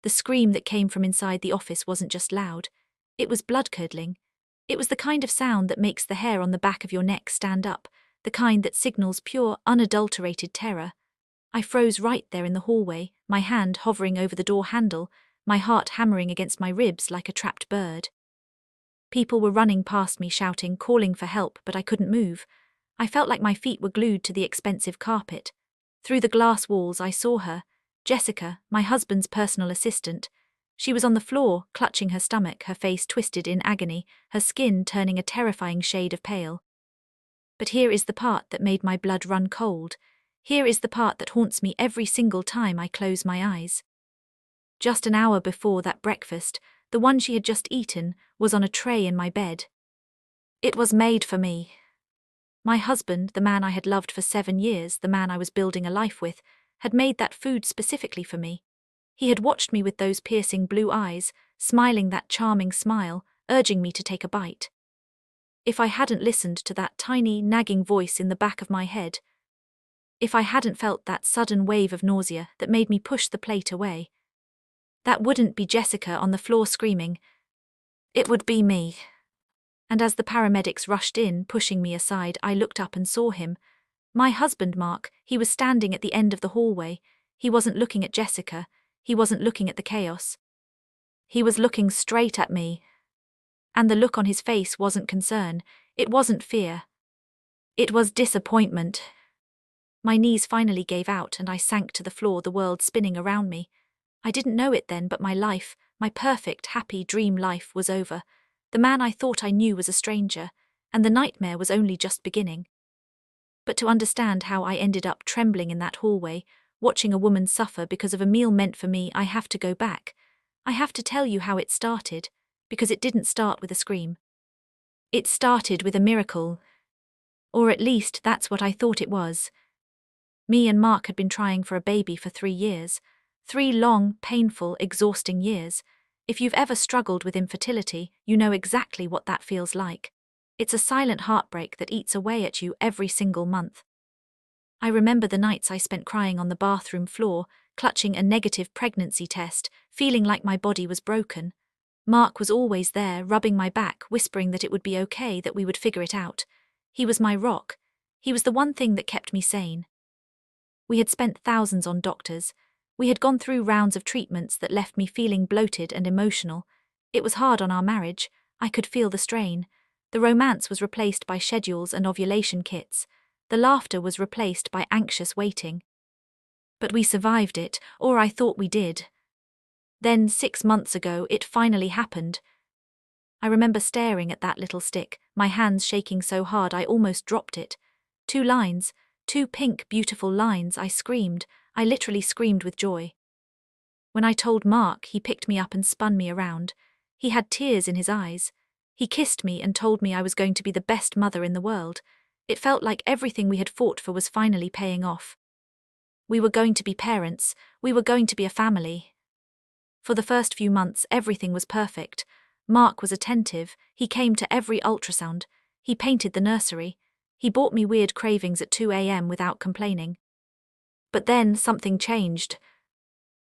The scream that came from inside the office wasn't just loud. It was blood-curdling. It was the kind of sound that makes the hair on the back of your neck stand up, the kind that signals pure, unadulterated terror. I froze right there in the hallway, my hand hovering over the door handle, my heart hammering against my ribs like a trapped bird. People were running past me shouting, calling for help, but I couldn't move. I felt like my feet were glued to the expensive carpet. Through the glass walls I saw her, Jessica, my husband's personal assistant. She was on the floor, clutching her stomach, her face twisted in agony, her skin turning a terrifying shade of pale. But here is the part that made my blood run cold. Here is the part that haunts me every single time I close my eyes. Just an hour before that breakfast, the one she had just eaten, was on a tray in my bed. It was made for me. My husband, the man I had loved for 7 years, the man I was building a life with, had made that food specifically for me. He had watched me with those piercing blue eyes, smiling that charming smile, urging me to take a bite. If I hadn't listened to that tiny, nagging voice in the back of my head, if I hadn't felt that sudden wave of nausea that made me push the plate away, that wouldn't be Jessica on the floor screaming. It would be me. And as the paramedics rushed in, pushing me aside, I looked up and saw him. My husband, Mark. He was standing at the end of the hallway. He wasn't looking at Jessica. He wasn't looking at the chaos. He was looking straight at me. And the look on his face wasn't concern. It wasn't fear. It was disappointment. My knees finally gave out and I sank to the floor, the world spinning around me. I didn't know it then, but my life, my perfect, happy dream life, was over. The man I thought I knew was a stranger, and the nightmare was only just beginning. But to understand how I ended up trembling in that hallway, watching a woman suffer because of a meal meant for me, I have to go back. I have to tell you how it started, because it didn't start with a scream. It started with a miracle. Or at least that's what I thought it was. Me and Mark had been trying for a baby for 3 years. 3 long, painful, exhausting years. If you've ever struggled with infertility, you know exactly what that feels like. It's a silent heartbreak that eats away at you every single month. I remember the nights I spent crying on the bathroom floor, clutching a negative pregnancy test, feeling like my body was broken. Mark was always there, rubbing my back, whispering that it would be okay, that we would figure it out. He was my rock. He was the one thing that kept me sane. We had spent thousands on doctors. We had gone through rounds of treatments that left me feeling bloated and emotional. It was hard on our marriage. I could feel the strain. The romance was replaced by schedules and ovulation kits. The laughter was replaced by anxious waiting. But we survived it, or I thought we did. Then, 6 months ago, it finally happened. I remember staring at that little stick, my hands shaking so hard I almost dropped it. 2 lines, 2 pink, beautiful lines. I screamed. I literally screamed with joy. When I told Mark, he picked me up and spun me around. He had tears in his eyes. He kissed me and told me I was going to be the best mother in the world. It felt like everything we had fought for was finally paying off. We were going to be parents. We were going to be a family. For the first few months, everything was perfect. Mark was attentive. He came to every ultrasound. He painted the nursery. He bought me weird cravings at 2 a.m. without complaining. But then something changed.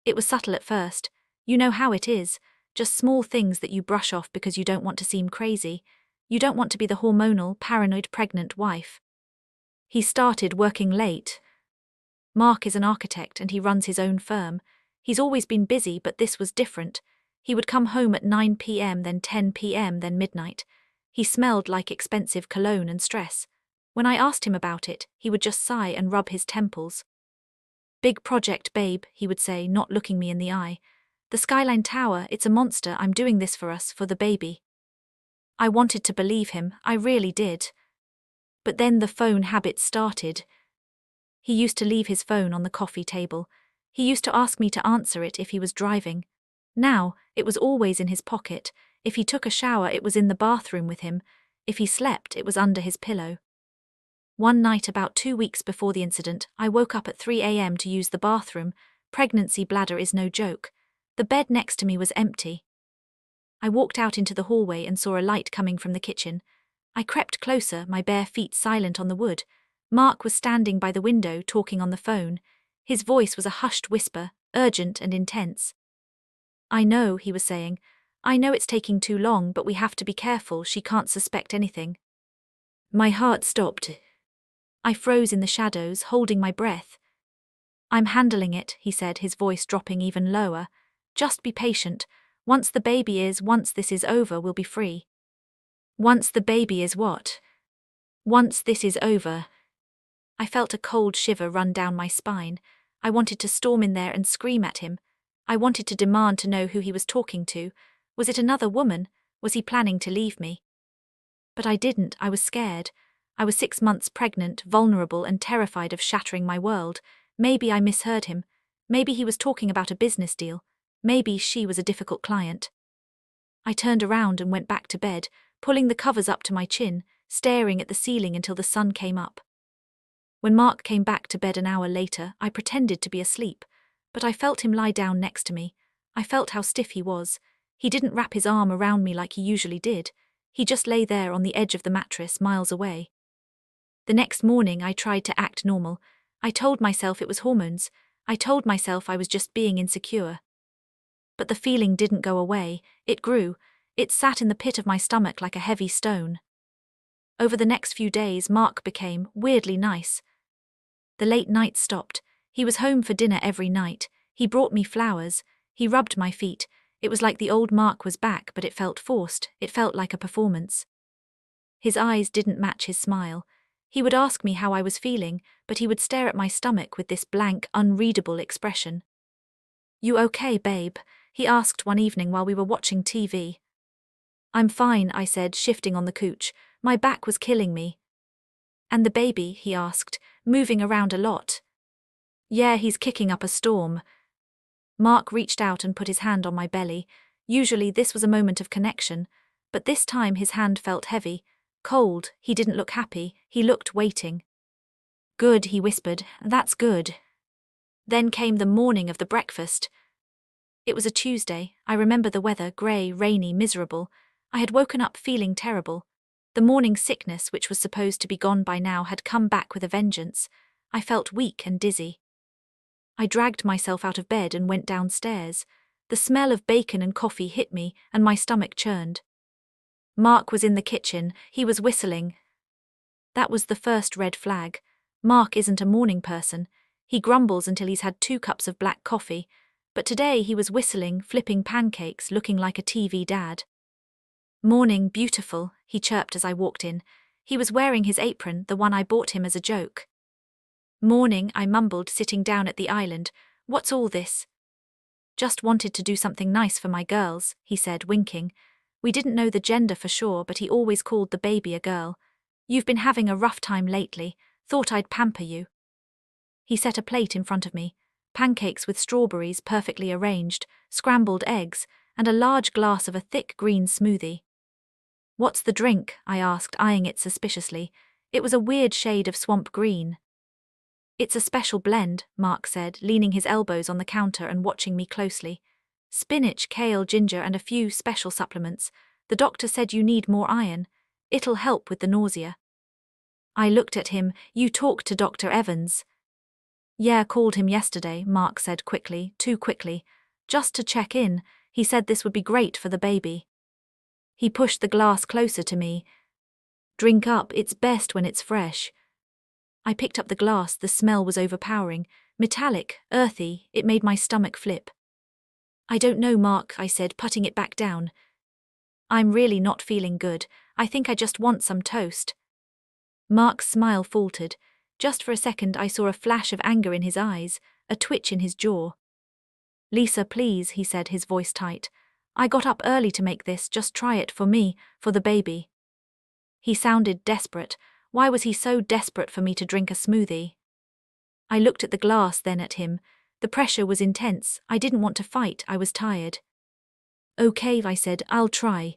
It was subtle at first. You know how it is. Just small things that you brush off because you don't want to seem crazy. You don't want to be the hormonal, paranoid pregnant wife. He started working late. Mark is an architect and he runs his own firm. He's always been busy, but this was different. He would come home at 9 p.m., then 10 p.m., then midnight. He smelled like expensive cologne and stress. When I asked him about it, he would just sigh and rub his temples. "Big project, babe," he would say, not looking me in the eye. "The Skyline Tower, it's a monster. I'm doing this for us, for the baby." I wanted to believe him, I really did. But then the phone habit started. He used to leave his phone on the coffee table. He used to ask me to answer it if he was driving. Now, it was always in his pocket. If he took a shower, it was in the bathroom with him. If he slept, it was under his pillow. One night about 2 weeks before the incident, I woke up at 3 a.m. to use the bathroom. Pregnancy bladder is no joke. The bed next to me was empty. I walked out into the hallway and saw a light coming from the kitchen. I crept closer, my bare feet silent on the wood. Mark was standing by the window, talking on the phone. His voice was a hushed whisper, urgent and intense. I know, he was saying. I know it's taking too long, but we have to be careful. She can't suspect anything. My heart stopped. I froze in the shadows, holding my breath. I'm handling it, he said, his voice dropping even lower. Just be patient. Once this is over, we'll be free. Once the baby is what? Once this is over. I felt a cold shiver run down my spine. I wanted to storm in there and scream at him. I wanted to demand to know who he was talking to. Was it another woman? Was he planning to leave me? But I didn't. I was scared. I was 6 months pregnant, vulnerable and terrified of shattering my world. Maybe I misheard him. Maybe he was talking about a business deal. Maybe she was a difficult client. I turned around and went back to bed, pulling the covers up to my chin, staring at the ceiling until the sun came up. When Mark came back to bed an hour later, I pretended to be asleep, but I felt him lie down next to me. I felt how stiff he was. He didn't wrap his arm around me like he usually did. He just lay there on the edge of the mattress, miles away. The next morning, I tried to act normal. I told myself it was hormones. I told myself I was just being insecure. But the feeling didn't go away. It grew. It sat in the pit of my stomach like a heavy stone. Over the next few days, Mark became weirdly nice. The late nights stopped. He was home for dinner every night. He brought me flowers. He rubbed my feet. It was like the old Mark was back, but it felt forced. It felt like a performance. His eyes didn't match his smile. He would ask me how I was feeling, but he would stare at my stomach with this blank, unreadable expression. "You okay, babe?" he asked one evening while we were watching TV. "I'm fine," I said, shifting on the couch. My back was killing me. "And the baby?" he asked, moving around a lot. "Yeah, he's kicking up a storm." Mark reached out and put his hand on my belly. Usually this was a moment of connection, but this time his hand felt heavy, cold. He didn't look happy, he looked waiting. "Good," he whispered, "that's good." Then came the morning of the breakfast. It was a Tuesday. I remember the weather, grey, rainy, miserable. I had woken up feeling terrible. The morning sickness, which was supposed to be gone by now, had come back with a vengeance. I felt weak and dizzy. I dragged myself out of bed and went downstairs. The smell of bacon and coffee hit me, and my stomach churned. Mark was in the kitchen. He was whistling. That was the first red flag. Mark isn't a morning person. He grumbles until he's had 2 cups of black coffee, but today he was whistling, flipping pancakes, looking like a TV dad. "Morning, beautiful," he chirped as I walked in. He was wearing his apron, the one I bought him as a joke. "Morning," I mumbled, sitting down at the island. "What's all this?" "Just wanted to do something nice for my girls," he said, winking. We didn't know the gender for sure, but he always called the baby a girl. "You've been having a rough time lately. Thought I'd pamper you." He set a plate in front of me. Pancakes with strawberries perfectly arranged, scrambled eggs, and a large glass of a thick green smoothie. "What's the drink?" I asked, eyeing it suspiciously. It was a weird shade of swamp green. "It's a special blend," Mark said, leaning his elbows on the counter and watching me closely. "Spinach, kale, ginger, and a few special supplements. The doctor said you need more iron. It'll help with the nausea." I looked at him. "You talked to Dr. Evans?" "Yeah, called him yesterday," Mark said quickly, too quickly. "Just to check in. He said this would be great for the baby." He pushed the glass closer to me. "Drink up, it's best when it's fresh." I picked up the glass. The smell was overpowering. Metallic, earthy, it made my stomach flip. "I don't know, Mark," I said, putting it back down. "I'm really not feeling good. I think I just want some toast." Mark's smile faltered. Just for a second I saw a flash of anger in his eyes, a twitch in his jaw. "Lisa, please," he said, his voice tight. "I got up early to make this. Just try it for me, for the baby." He sounded desperate. Why was he so desperate for me to drink a smoothie? I looked at the glass, then at him. The pressure was intense. I didn't want to fight. I was tired. "Okay," I said, "I'll try."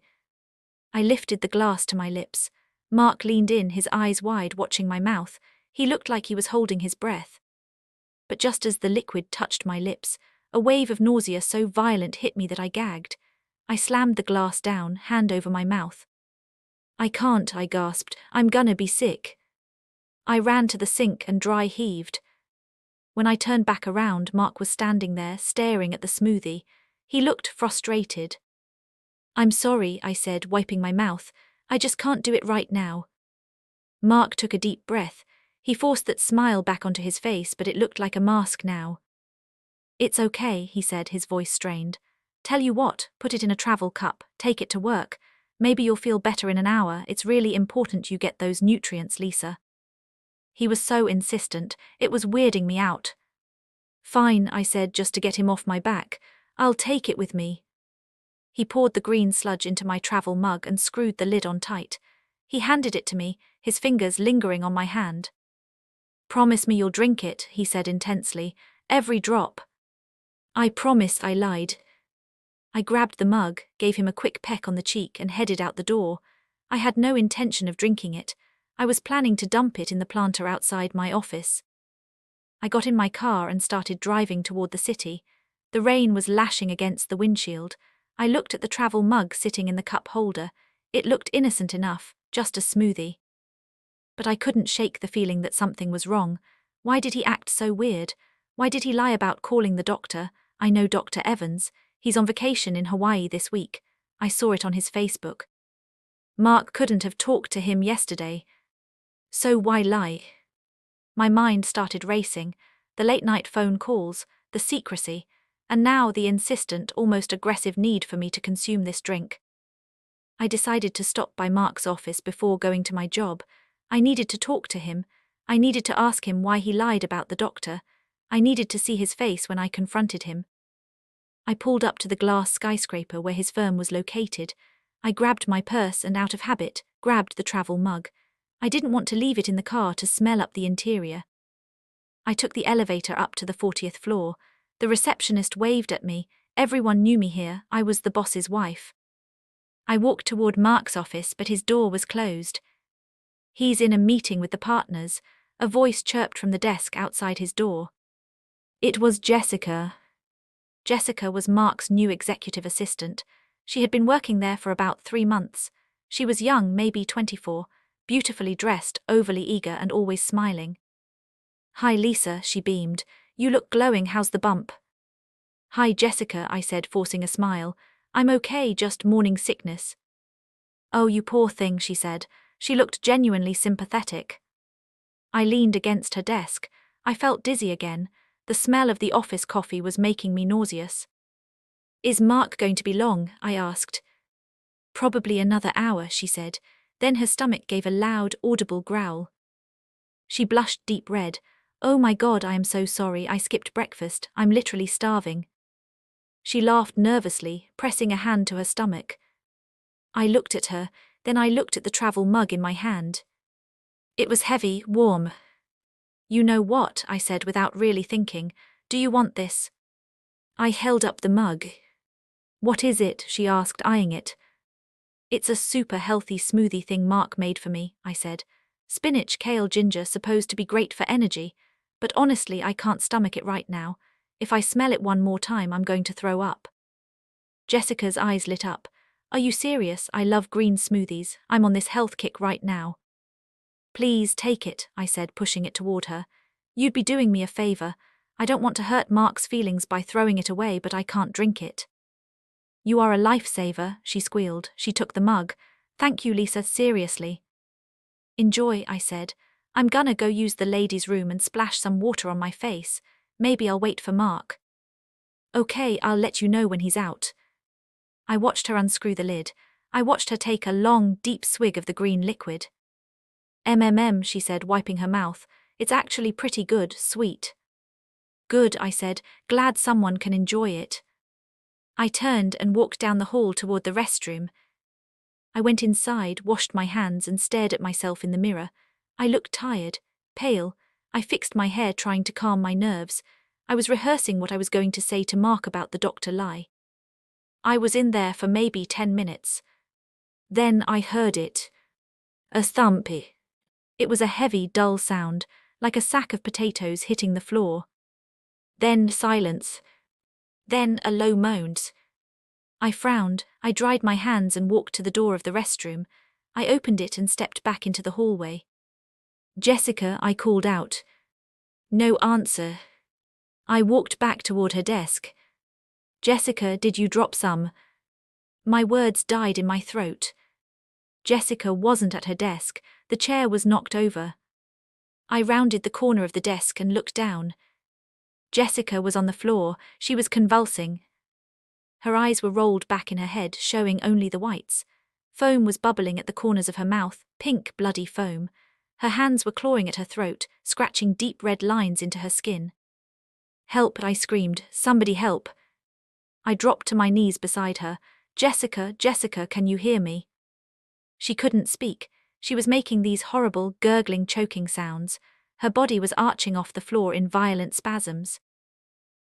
I lifted the glass to my lips. Mark leaned in, his eyes wide, watching my mouth. He looked like he was holding his breath. But just as the liquid touched my lips, a wave of nausea so violent hit me that I gagged. I slammed the glass down, hand over my mouth. "I can't," I gasped. "I'm gonna be sick." I ran to the sink and dry heaved. When I turned back around, Mark was standing there, staring at the smoothie. He looked frustrated. "I'm sorry," I said, wiping my mouth. "I just can't do it right now." Mark took a deep breath. He forced that smile back onto his face, but it looked like a mask now. "It's okay," he said, his voice strained. "Tell you what, put it in a travel cup, take it to work. Maybe you'll feel better in an hour. It's really important you get those nutrients, Lisa." He was so insistent, it was weirding me out. "Fine," I said, just to get him off my back. "I'll take it with me." He poured the green sludge into my travel mug and screwed the lid on tight. He handed it to me, his fingers lingering on my hand. "Promise me you'll drink it," he said intensely. "Every drop." "I promise," I lied. I grabbed the mug, gave him a quick peck on the cheek and headed out the door. I had no intention of drinking it. I was planning to dump it in the planter outside my office. I got in my car and started driving toward the city. The rain was lashing against the windshield. I looked at the travel mug sitting in the cup holder. It looked innocent enough, just a smoothie. But I couldn't shake the feeling that something was wrong. Why did he act so weird? Why did he lie about calling the doctor? I know Dr. Evans. He's on vacation in Hawaii this week. I saw it on his Facebook. Mark couldn't have talked to him yesterday. So why lie? My mind started racing. The late-night phone calls, the secrecy, and now the insistent, almost aggressive need for me to consume this drink. I decided to stop by Mark's office before going to my job. I needed to talk to him. I needed to ask him why he lied about the doctor. I needed to see his face when I confronted him. I pulled up to the glass skyscraper where his firm was located. I grabbed my purse and, out of habit, grabbed the travel mug. I didn't want to leave it in the car to smell up the interior. I took the elevator up to the 40th floor. The receptionist waved at me. Everyone knew me here. I was the boss's wife. I walked toward Mark's office, but his door was closed. "He's in a meeting with the partners," a voice chirped from the desk outside his door. It was Jessica. Jessica was Mark's new executive assistant. She had been working there for about 3 months. She was young, maybe 24, beautifully dressed, overly eager, and always smiling. "Hi, Lisa," she beamed. "You look glowing. How's the bump?" "Hi, Jessica," I said, forcing a smile. "I'm okay, just morning sickness." "Oh, you poor thing," she said. She looked genuinely sympathetic. I leaned against her desk. I felt dizzy again. The smell of the office coffee was making me nauseous. "Is Mark going to be long?" I asked. "Probably another hour," she said. Then her stomach gave a loud, audible growl. She blushed deep red. "Oh my God, I am so sorry. I skipped breakfast. I'm literally starving." She laughed nervously, pressing a hand to her stomach. I looked at her, then I looked at the travel mug in my hand. It was heavy, warm. "You know what?" I said without really thinking. "Do you want this?" I held up the mug. "What is it?" she asked, eyeing it. "It's a super healthy smoothie thing Mark made for me," I said. "Spinach, kale, ginger, supposed to be great for energy. But honestly, I can't stomach it right now. If I smell it one more time, I'm going to throw up." Jessica's eyes lit up. "Are you serious? I love green smoothies. I'm on this health kick right now." "Please take it," I said, pushing it toward her. "You'd be doing me a favor. I don't want to hurt Mark's feelings by throwing it away, but I can't drink it." "You are a lifesaver," she squealed. She took the mug. "Thank you, Lisa, seriously." "Enjoy," I said. "I'm gonna go use the ladies' room and splash some water on my face. Maybe I'll wait for Mark." "Okay, I'll let you know when he's out." I watched her unscrew the lid. I watched her take a long, deep swig of the green liquid. She said, wiping her mouth. "It's actually pretty good, sweet." "Good," I said. "Glad someone can enjoy it." I turned and walked down the hall toward the restroom. I went inside, washed my hands, and stared at myself in the mirror. I looked tired, pale. I fixed my hair, trying to calm my nerves. I was rehearsing what I was going to say to Mark about the doctor lie. I was in there for maybe 10 minutes. Then I heard it. A thumpy. It was a heavy, dull sound, like a sack of potatoes hitting the floor. Then silence. Then a low moan. I frowned. I dried my hands and walked to the door of the restroom. I opened it and stepped back into the hallway. "Jessica," I called out. No answer. I walked back toward her desk. Jessica, did you drop some? My words died in my throat. Jessica wasn't at her desk, the chair was knocked over. I rounded the corner of the desk and looked down. Jessica was on the floor, she was convulsing. Her eyes were rolled back in her head, showing only the whites. Foam was bubbling at the corners of her mouth, pink, bloody foam. Her hands were clawing at her throat, scratching deep red lines into her skin. Help, I screamed. Somebody help. I dropped to my knees beside her. Jessica, Jessica, can you hear me? She couldn't speak. She was making these horrible, gurgling, choking sounds. Her body was arching off the floor in violent spasms.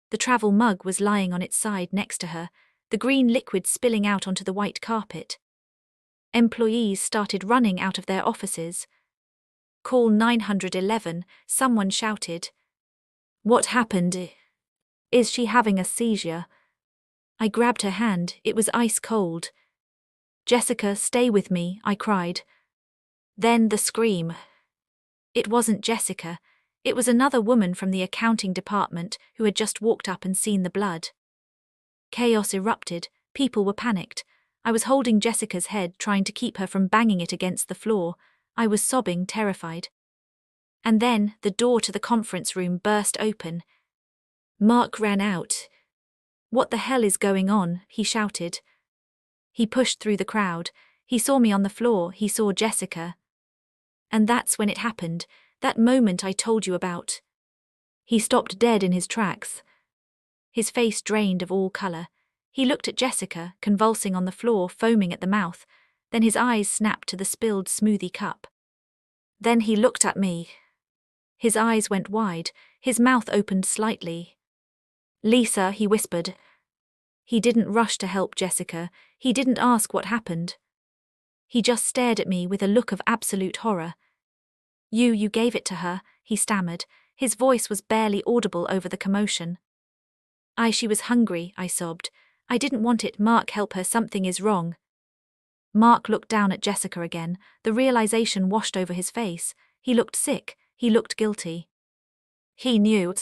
The travel mug was lying on its side next to her, the green liquid spilling out onto the white carpet. Employees started running out of their offices. Call 911, someone shouted. What happened? Is she having a seizure? I grabbed her hand, it was ice cold. Jessica, stay with me, I cried. Then the scream. It wasn't Jessica. It was another woman from the accounting department who had just walked up and seen the blood. Chaos erupted, people were panicked. I was holding Jessica's head, trying to keep her from banging it against the floor. I was sobbing, terrified. And then, the door to the conference room burst open. Mark ran out. What the hell is going on? He shouted. He pushed through the crowd. He saw me on the floor, he saw Jessica. And that's when it happened, that moment I told you about. He stopped dead in his tracks. His face drained of all color. He looked at Jessica, convulsing on the floor, foaming at the mouth. Then his eyes snapped to the spilled smoothie cup. Then he looked at me. His eyes went wide, his mouth opened slightly. Lisa, he whispered. He didn't rush to help Jessica, he didn't ask what happened. He just stared at me with a look of absolute horror. You gave it to her, he stammered. His voice was barely audible over the commotion. She was hungry, I sobbed. I didn't want it. Mark, help her, something is wrong. Mark looked down at Jessica again, the realization washed over his face. He looked sick, he looked guilty. He knew.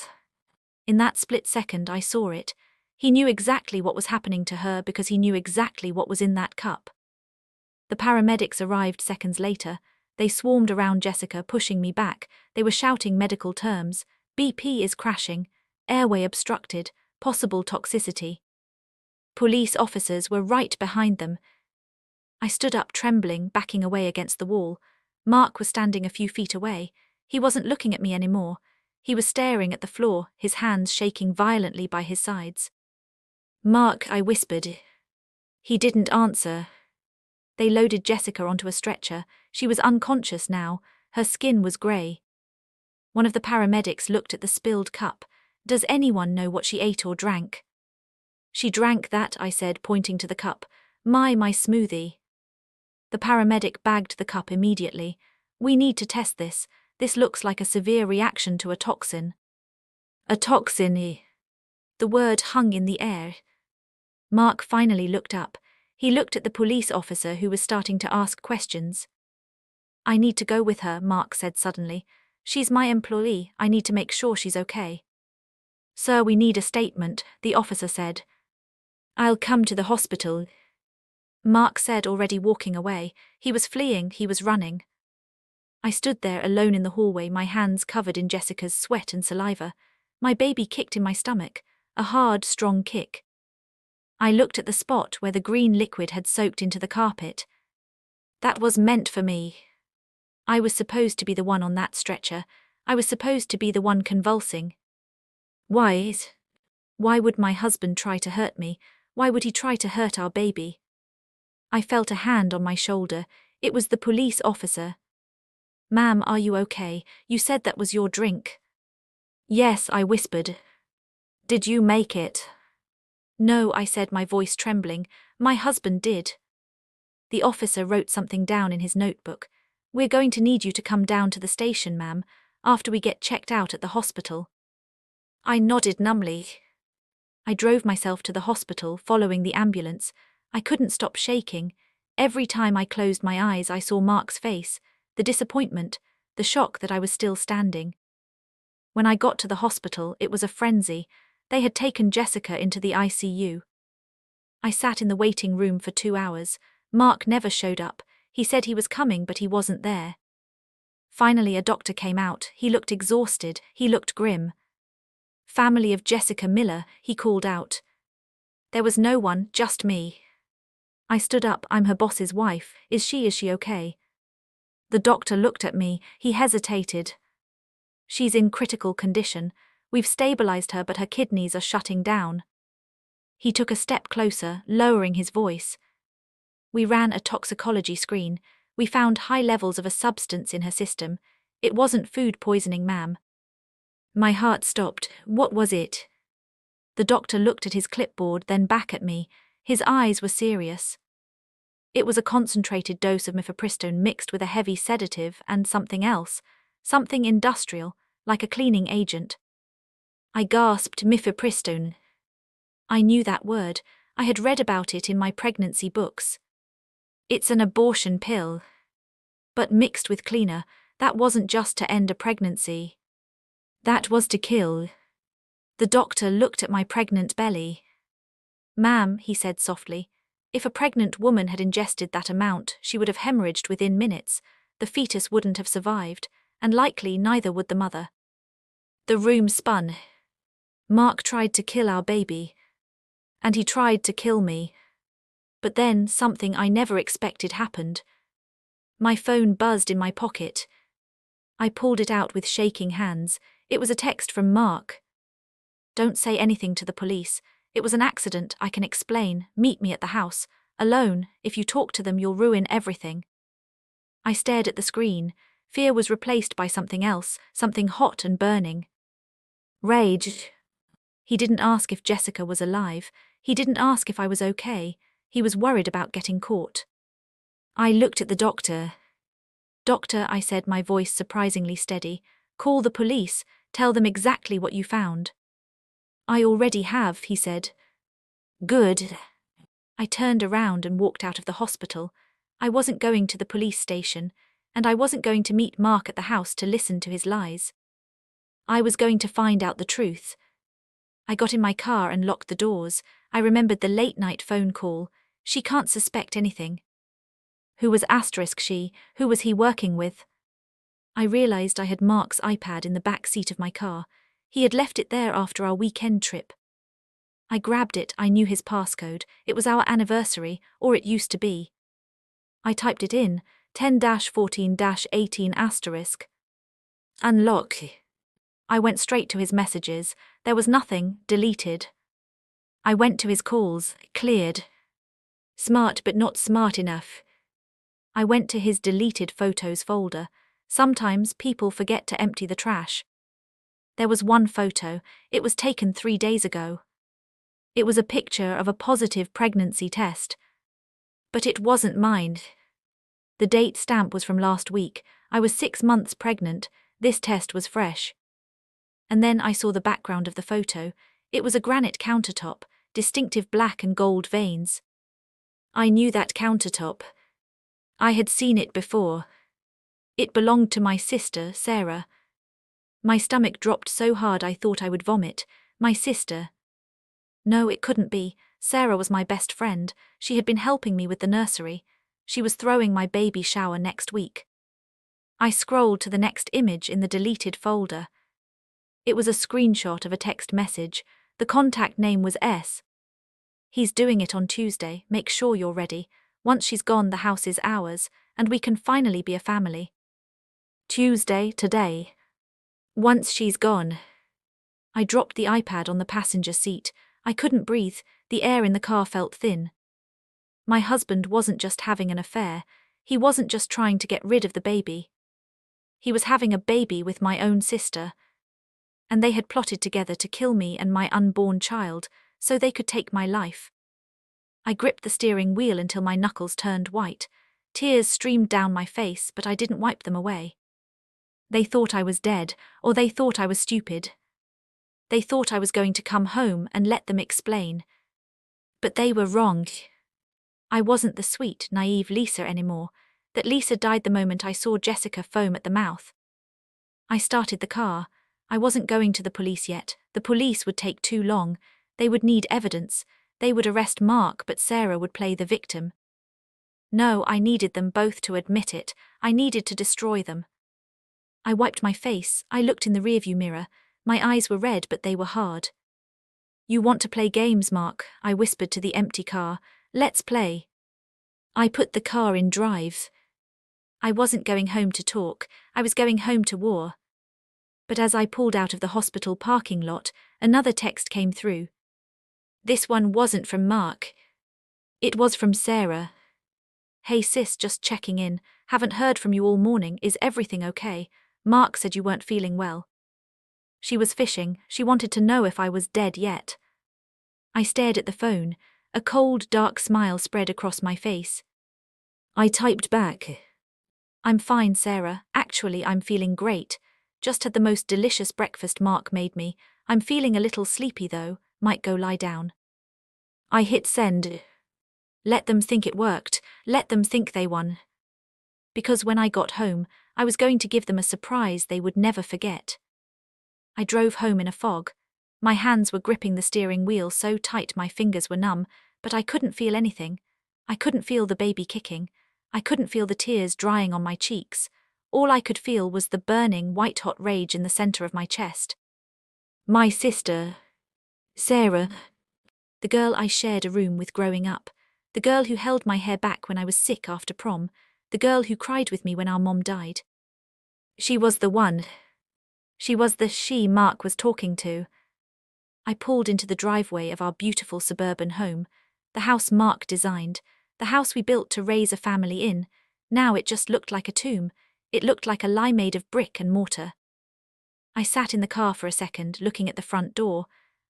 In that split second I saw it. He knew exactly what was happening to her because he knew exactly what was in that cup. The paramedics arrived seconds later. They swarmed around Jessica, pushing me back. They were shouting medical terms. BP is crashing. Airway obstructed. Possible toxicity. Police officers were right behind them. I stood up trembling, backing away against the wall. Mark was standing a few feet away. He wasn't looking at me anymore. He was staring at the floor, his hands shaking violently by his sides. Mark, I whispered. He didn't answer. They loaded Jessica onto a stretcher. She was unconscious now. Her skin was grey. One of the paramedics looked at the spilled cup. Does anyone know what she ate or drank? She drank that, I said, pointing to the cup. My smoothie. The paramedic bagged the cup immediately. We need to test this. This looks like a severe reaction to a toxin. A toxin, The word hung in the air. Mark finally looked up. He looked at the police officer who was starting to ask questions. I need to go with her, Mark said suddenly. She's my employee, I need to make sure she's okay. Sir, we need a statement, the officer said. I'll come to the hospital. Mark said, already walking away. He was fleeing, he was running. I stood there alone in the hallway, my hands covered in Jessica's sweat and saliva. My baby kicked in my stomach, a hard, strong kick. I looked at the spot where the green liquid had soaked into the carpet. That was meant for me. I was supposed to be the one on that stretcher. I was supposed to be the one convulsing. Why would my husband try to hurt me? Why would he try to hurt our baby? I felt a hand on my shoulder. It was the police officer. Ma'am, are you okay? You said that was your drink. Yes, I whispered. Did you make it? No, I said, my voice trembling. My husband did. The officer wrote something down in his notebook. We're going to need you to come down to the station, ma'am, after we get checked out at the hospital. I nodded numbly. I drove myself to the hospital, following the ambulance. I couldn't stop shaking. Every time I closed my eyes, I saw Mark's face, the disappointment, the shock that I was still standing. When I got to the hospital, it was a frenzy. They had taken Jessica into the ICU. I sat in the waiting room for 2 hours. Mark never showed up. He said he was coming, but he wasn't there. Finally, a doctor came out. He looked exhausted. He looked grim. "Family of Jessica Miller," he called out. There was no one, just me. I stood up. "I'm her boss's wife. Is she okay?" The doctor looked at me. He hesitated. "She's in critical condition. We've stabilized her, but her kidneys are shutting down." He took a step closer, lowering his voice. "We ran a toxicology screen. We found high levels of a substance in her system. It wasn't food poisoning, ma'am." My heart stopped. What was it? The doctor looked at his clipboard, then back at me. His eyes were serious. It was a concentrated dose of mifepristone mixed with a heavy sedative and something else, something industrial, like a cleaning agent. I gasped. Mifepristone. I knew that word. I had read about it in my pregnancy books. It's an abortion pill. But mixed with cleaner, that wasn't just to end a pregnancy. That was to kill. The doctor looked at my pregnant belly. "Ma'am," he said softly, "if a pregnant woman had ingested that amount, she would have hemorrhaged within minutes. The fetus wouldn't have survived, and likely neither would the mother." The room spun. Mark tried to kill our baby. And he tried to kill me. But then something I never expected happened. My phone buzzed in my pocket. I pulled it out with shaking hands. It was a text from Mark. "Don't say anything to the police. It was an accident, I can explain. Meet me at the house. Alone. If you talk to them, you'll ruin everything." I stared at the screen. Fear was replaced by something else, something hot and burning. Rage. He didn't ask if Jessica was alive. He didn't ask if I was okay. He was worried about getting caught. I looked at the doctor. "Doctor," I said, my voice surprisingly steady, "call the police. Tell them exactly what you found." "I already have," he said. "Good." I turned around and walked out of the hospital. I wasn't going to the police station, and I wasn't going to meet Mark at the house to listen to his lies. I was going to find out the truth. I got in my car and locked the doors. I remembered the late-night phone call. She can't suspect anything. Who was she? Who was he working with? I realized I had Mark's iPad in the back seat of my car. He had left it there after our weekend trip. I grabbed it. I knew his passcode. It was our anniversary, or it used to be. I typed it in, 10-14-18*. Unlock. I went straight to his messages. There was nothing. Deleted. I went to his calls. Cleared. Smart but not smart enough. I went to his deleted photos folder. Sometimes people forget to empty the trash. There was one photo. It was taken 3 days ago. It was a picture of a positive pregnancy test. But it wasn't mine. The date stamp was from last week. I was 6 months pregnant. This test was fresh. And then I saw the background of the photo. It was a granite countertop, distinctive black and gold veins. I knew that countertop. I had seen it before. It belonged to my sister, Sarah. My stomach dropped so hard I thought I would vomit. My sister. No, it couldn't be. Sarah was my best friend. She had been helping me with the nursery. She was throwing my baby shower next week. I scrolled to the next image in the deleted folder. It was a screenshot of a text message. The contact name was S. "He's doing it on Tuesday. Make sure you're ready. Once she's gone, the house is ours, and we can finally be a family." Tuesday, today. Once she's gone. I dropped the iPad on the passenger seat. I couldn't breathe. The air in the car felt thin. My husband wasn't just having an affair. He wasn't just trying to get rid of the baby. He was having a baby with my own sister. And they had plotted together to kill me and my unborn child, so they could take my life. I gripped the steering wheel until my knuckles turned white. Tears streamed down my face, but I didn't wipe them away. They thought I was dead, or they thought I was stupid. They thought I was going to come home and let them explain. But they were wrong. I wasn't the sweet, naive Lisa anymore. That Lisa died the moment I saw Jessica foam at the mouth. I started the car. I wasn't going to the police yet. The police would take too long. They would need evidence. They would arrest Mark, but Sarah would play the victim. No, I needed them both to admit it. I needed to destroy them. I wiped my face. I looked in the rearview mirror. My eyes were red, but they were hard. You want to play games, Mark? I whispered to the empty car. Let's play. I put the car in drive. I wasn't going home to talk. I was going home to war. But as I pulled out of the hospital parking lot, another text came through. This one wasn't from Mark. It was from Sarah. Hey sis, just checking in. Haven't heard from you all morning. Is everything okay? Mark said you weren't feeling well. She was fishing. She wanted to know if I was dead yet. I stared at the phone. A cold, dark smile spread across my face. I typed back. I'm fine, Sarah. Actually, I'm feeling great. Just had the most delicious breakfast Mark made me. I'm feeling a little sleepy though. Might go lie down. I hit send. Let them think it worked. Let them think they won. Because when I got home, I was going to give them a surprise they would never forget. I drove home in a fog. My hands were gripping the steering wheel so tight my fingers were numb, but I couldn't feel anything. I couldn't feel the baby kicking. I couldn't feel the tears drying on my cheeks. All I could feel was the burning, white-hot rage in the center of my chest. My sister, Sarah, the girl I shared a room with growing up, the girl who held my hair back when I was sick after prom, the girl who cried with me when our mom died. She was the one. She was the she Mark was talking to. I pulled into the driveway of our beautiful suburban home, the house Mark designed, the house we built to raise a family in. Now it just looked like a tomb. It looked like a lie made of brick and mortar. I sat in the car for a second, looking at the front door.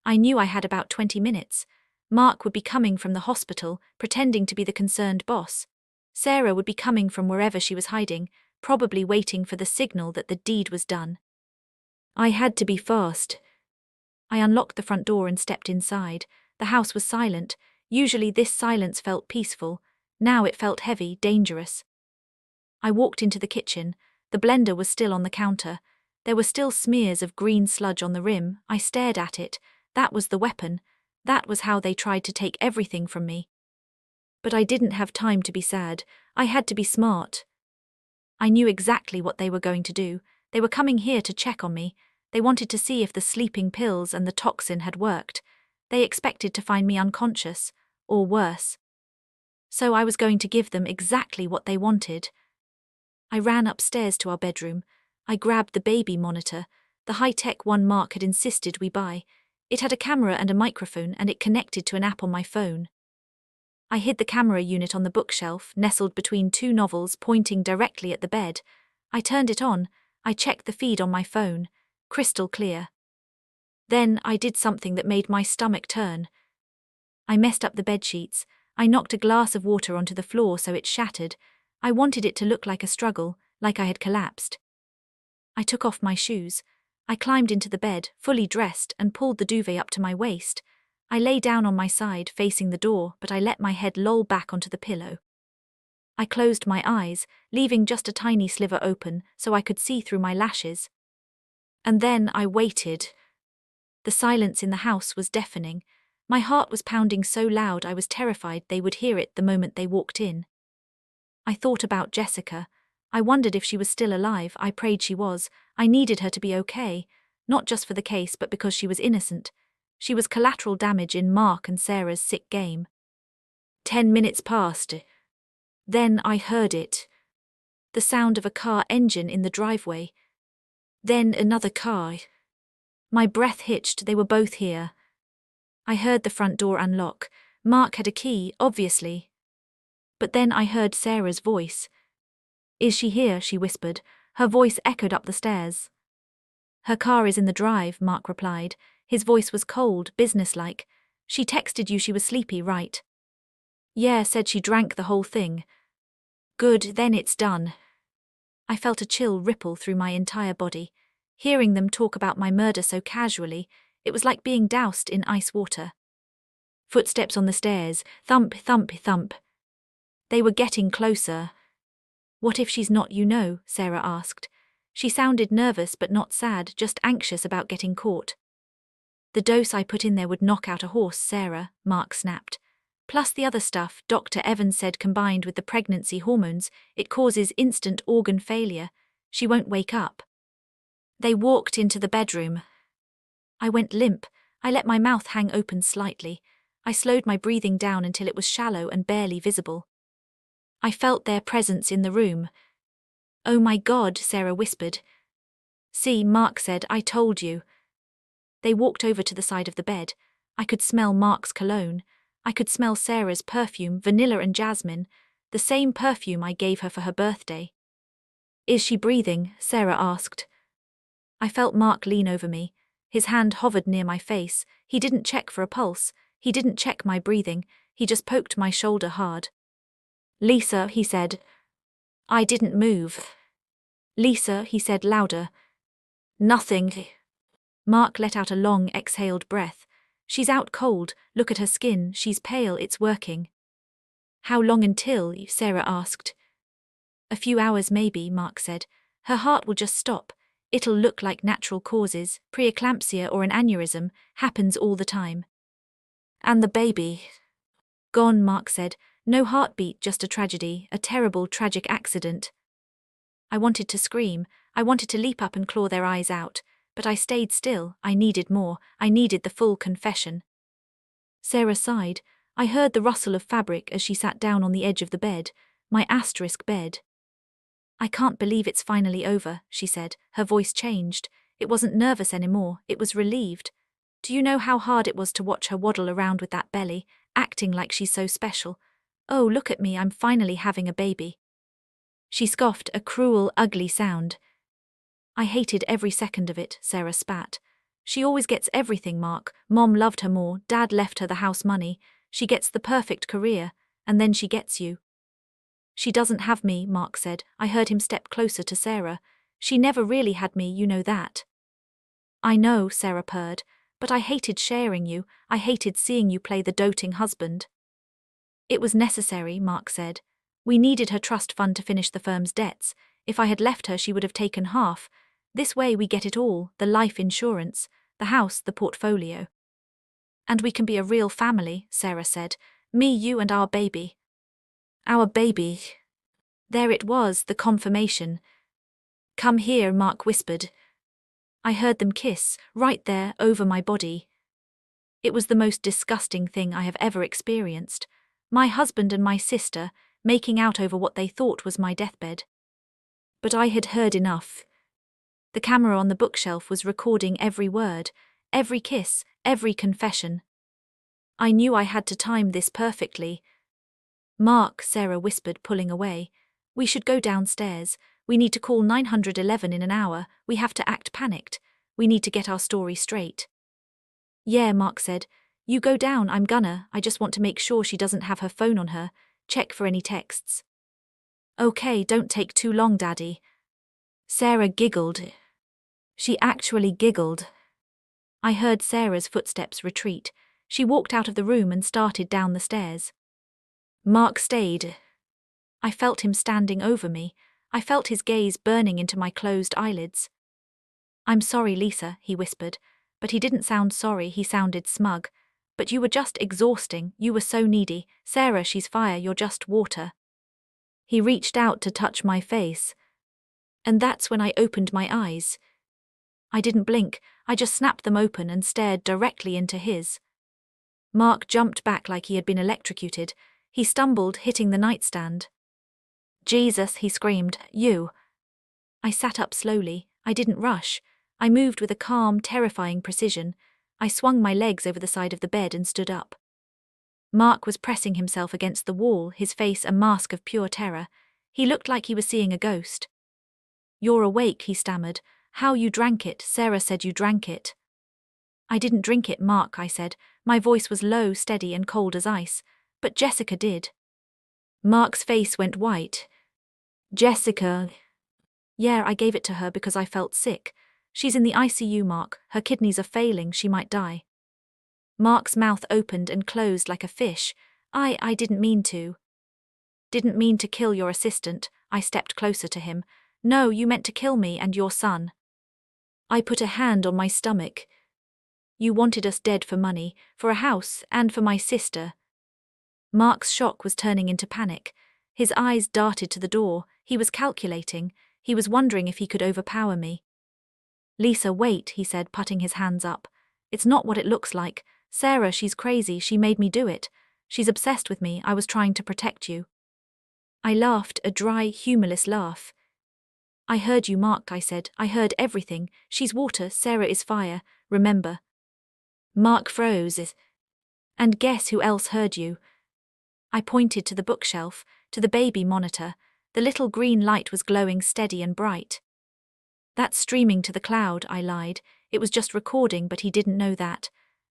I knew I had about 20 minutes. Mark would be coming from the hospital, pretending to be the concerned boss. Sarah would be coming from wherever she was hiding, probably waiting for the signal that the deed was done. I had to be fast. I unlocked the front door and stepped inside. The house was silent. Usually this silence felt peaceful. Now it felt heavy, dangerous. I walked into the kitchen. The blender was still on the counter. There were still smears of green sludge on the rim. I stared at it. That was the weapon. That was how they tried to take everything from me. But I didn't have time to be sad. I had to be smart. I knew exactly what they were going to do. They were coming here to check on me. They wanted to see if the sleeping pills and the toxin had worked. They expected to find me unconscious, or worse. So I was going to give them exactly what they wanted. I ran upstairs to our bedroom. I grabbed the baby monitor, the high-tech one Mark had insisted we buy. It had a camera and a microphone, and it connected to an app on my phone. I hid the camera unit on the bookshelf, nestled between two novels pointing directly at the bed. I turned it on. I checked the feed on my phone. Crystal clear. Then I did something that made my stomach turn. I messed up the bedsheets. I knocked a glass of water onto the floor so it shattered. I wanted it to look like a struggle, like I had collapsed. I took off my shoes. I climbed into the bed, fully dressed, and pulled the duvet up to my waist. I lay down on my side, facing the door, but I let my head loll back onto the pillow. I closed my eyes, leaving just a tiny sliver open so I could see through my lashes. And then I waited. The silence in the house was deafening. My heart was pounding so loud I was terrified they would hear it the moment they walked in. I thought about Jessica. I wondered if she was still alive. I prayed she was. I needed her to be okay, not just for the case but because she was innocent. She was collateral damage in Mark and Sarah's sick game. 10 minutes passed. Then I heard it. The sound of a car engine in the driveway. Then another car. My breath hitched. They were both here. I heard the front door unlock. Mark had a key, obviously. But then I heard Sarah's voice. Is she here? She whispered. Her voice echoed up the stairs. Her car is in the drive, Mark replied. His voice was cold, businesslike. She texted you she was sleepy, right? Yeah, said she drank the whole thing. Good, then it's done. I felt a chill ripple through my entire body. Hearing them talk about my murder so casually, it was like being doused in ice water. Footsteps on the stairs, thump, thump, thump. They were getting closer. What if she's not, Sarah asked. She sounded nervous but not sad, just anxious about getting caught. The dose I put in there would knock out a horse, Sarah, Mark snapped. Plus the other stuff, Dr. Evans said, combined with the pregnancy hormones, it causes instant organ failure. She won't wake up. They walked into the bedroom. I went limp. I let my mouth hang open slightly. I slowed my breathing down until it was shallow and barely visible. I felt their presence in the room. "Oh my God," Sarah whispered. "See," Mark said, "I told you." They walked over to the side of the bed. I could smell Mark's cologne. I could smell Sarah's perfume, vanilla and jasmine, the same perfume I gave her for her birthday. "Is she breathing?" Sarah asked. I felt Mark lean over me. His hand hovered near my face. He didn't check for a pulse. He didn't check my breathing. He just poked my shoulder hard. "Lisa," he said. I didn't move. "Lisa," he said louder. "Nothing." Mark let out a long, exhaled breath. "She's out cold. Look at her skin. She's pale. It's working." "How long until?" Sarah asked. "A few hours maybe," Mark said. "Her heart will just stop. It'll look like natural causes, preeclampsia or an aneurysm, happens all the time." "And the baby?" "Gone," Mark said. "No heartbeat, just a tragedy, a terrible, tragic accident." I wanted to scream. I wanted to leap up and claw their eyes out. But I stayed still. I needed more. I needed the full confession. Sarah sighed. I heard the rustle of fabric as she sat down on the edge of the bed, my asterisk bed. "I can't believe it's finally over," she said. Her voice changed. It wasn't nervous anymore. It was relieved. "Do you know how hard it was to watch her waddle around with that belly, acting like she's so special? Oh, look at me, I'm finally having a baby." She scoffed, a cruel, ugly sound. "I hated every second of it," Sarah spat. "She always gets everything, Mark. Mom loved her more, Dad left her the house money. She gets the perfect career, and then she gets you." "She doesn't have me," Mark said. I heard him step closer to Sarah. "She never really had me, you know that." "I know," Sarah purred, "but I hated sharing you. I hated seeing you play the doting husband." "It was necessary," Mark said. "We needed her trust fund to finish the firm's debts. If I had left her, she would have taken half. This way we get it all, the life insurance, the house, the portfolio. And we can be a real family," Sarah said. "Me, you and our baby." Our baby. There it was, the confirmation. "Come here," Mark whispered. I heard them kiss, right there, over my body. It was the most disgusting thing I have ever experienced. My husband and my sister, making out over what they thought was my deathbed. But I had heard enough. The camera on the bookshelf was recording every word, every kiss, every confession. I knew I had to time this perfectly. "Mark," Sarah whispered, pulling away. "We should go downstairs. We need to call 911 in an hour. We have to act panicked. We need to get our story straight." "Yeah," Mark said. "You go down, I'm gonna. I just want to make sure she doesn't have her phone on her. Check for any texts." "Okay, don't take too long, Daddy." Sarah giggled. She actually giggled. I heard Sarah's footsteps retreat. She walked out of the room and started down the stairs. Mark stayed. I felt him standing over me. I felt his gaze burning into my closed eyelids. "I'm sorry, Lisa," he whispered. But he didn't sound sorry, he sounded smug. "But you were just exhausting, you were so needy. Sarah, she's fire, you're just water." He reached out to touch my face. And that's when I opened my eyes. I didn't blink, I just snapped them open and stared directly into his. Mark jumped back like he had been electrocuted. He stumbled, hitting the nightstand. "Jesus," he screamed, "you." I sat up slowly. I didn't rush. I moved with a calm, terrifying precision. I swung my legs over the side of the bed and stood up. Mark was pressing himself against the wall, his face a mask of pure terror. He looked like he was seeing a ghost. "You're awake," he stammered. "How you drank it, Sarah said you drank it." "I didn't drink it, Mark," I said. My voice was low, steady and cold as ice. "But Jessica did." Mark's face went white. "Jessica?" "Yeah, I gave it to her because I felt sick. She's in the ICU, Mark. Her kidneys are failing, she might die." Mark's mouth opened and closed like a fish. I didn't mean to." "Didn't mean to kill your assistant." I stepped closer to him. No, you meant to kill me and your son. I put a hand on my stomach. You wanted us dead for money, for a house, and for my sister. Mark's shock was turning into panic. His eyes darted to the door. He was calculating. He was wondering if he could overpower me. Lisa, wait, he said, putting his hands up. It's not what it looks like. Sarah, she's crazy. She made me do it. She's obsessed with me. I was trying to protect you. I laughed, a dry, humorless laugh. I heard you, Mark, I said. I heard everything. She's water, Sarah is fire, remember. Mark froze. And guess who else heard you? I pointed to the bookshelf, to the baby monitor. The little green light was glowing steady and bright. That's streaming to the cloud, I lied. It was just recording, but he didn't know that.